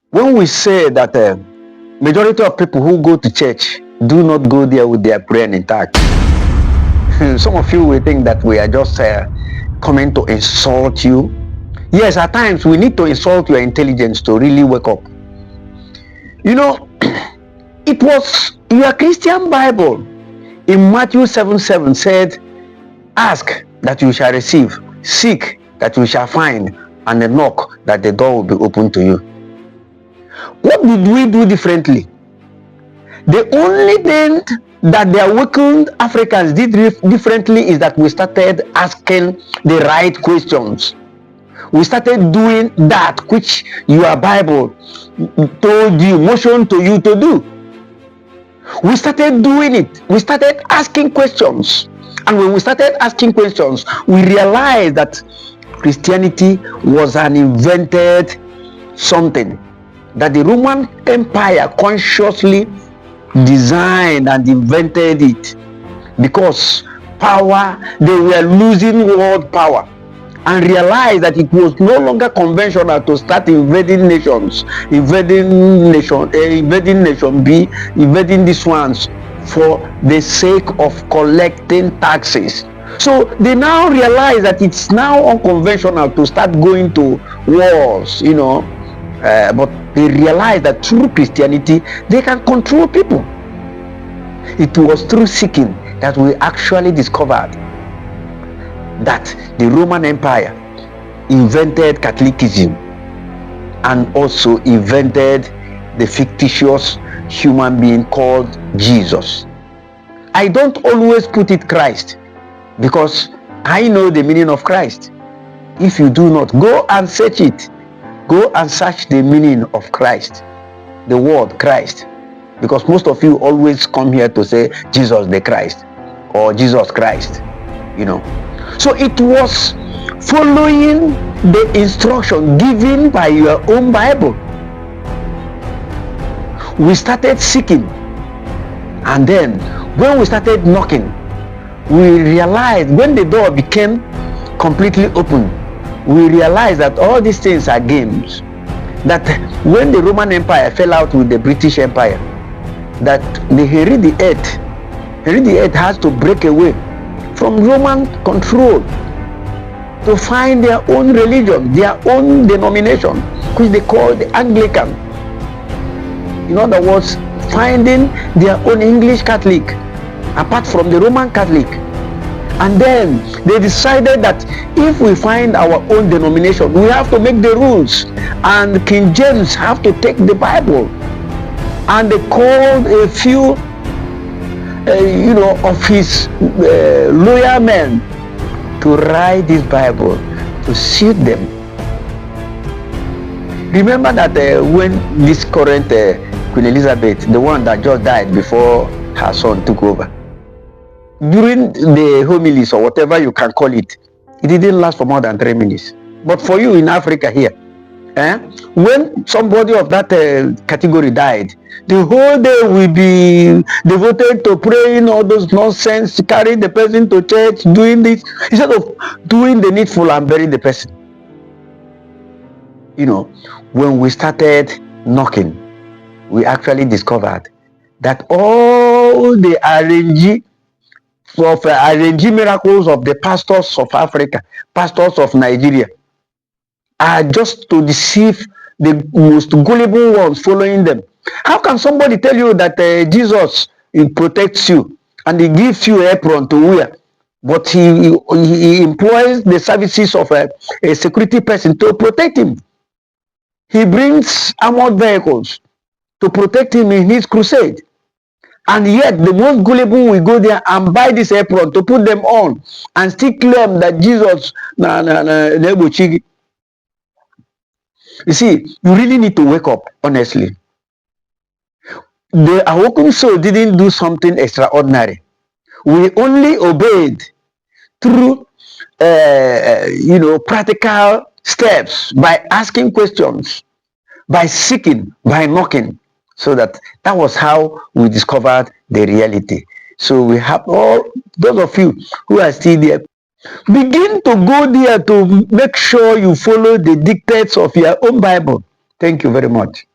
When we say that majority of people who go to church do not go there with their brain intact, some of you will think that we are just coming to insult you. Yes, at times we need to insult your intelligence to really wake up. You know, it was your Christian Bible in Matthew 7:7 said, ask that you shall receive, seek that you shall find, and knock that the door will be open to you. What did we do differently? The only thing that the awakened Africans did differently is that we started asking the right questions. We started doing that which your Bible told you, motioned to you to do. We started doing it. We started asking questions. And when we started asking questions, we realized that Christianity was an invented something, that the Roman Empire consciously designed and invented it because power, they were losing world power, and realized that it was no longer conventional to start invading nations, invading nation B, invading these ones for the sake of collecting taxes. So they now realize that it's now unconventional to start going to wars, but they realize that through Christianity they can control people. It was through seeking that we actually discovered that the Roman Empire invented Catholicism and also invented the fictitious human being called Jesus. I don't always put it Christ because I know the meaning of Christ. If you do not, go and search it. Go and search the meaning of Christ, the word Christ, because most of you always come here to say Jesus the Christ or Jesus Christ, So it was following the instruction given by your own Bible. We started seeking, and then when we started knocking, we realized when the door became completely open, we realized that all these things are games. That when the Roman Empire fell out with the British Empire, that the Henry VIII has to break away from Roman control to find their own religion, their own denomination, which they call the Anglican. In other words, finding their own English Catholic apart from the Roman Catholic. And then they decided that if we find our own denomination, we have to make the rules, and King James have to take the Bible. And they called a few of his loyal men to write this Bible, to suit them. Remember that when this current Queen Elizabeth, the one that just died before her son took over, during the homilies or whatever you can call it, it didn't last for more than 3 minutes. But for you in Africa here, when somebody of that category died, the whole day will be devoted to praying all those nonsense, carrying the person to church, doing this, instead of doing the needful and burying the person. When we started knocking, we actually discovered that all the arrangee miracles of the pastors of Africa, pastors of Nigeria, are just to deceive the most gullible ones following them. How can somebody tell you that Jesus protects you and he gives you an apron to wear, but he employs the services of a security person to protect him? He brings armored vehicles to protect him in his crusade. And yet the most gullible will go there and buy this apron to put them on and still claim that Jesus You see, you really need to wake up, honestly. The awoken soul didn't do something extraordinary. We only obeyed through practical steps, by asking questions, by seeking, by knocking. So that was how we discovered the reality. So we have all those of you who are still there, begin to go there to make sure you follow the dictates of your own Bible. Thank you very much.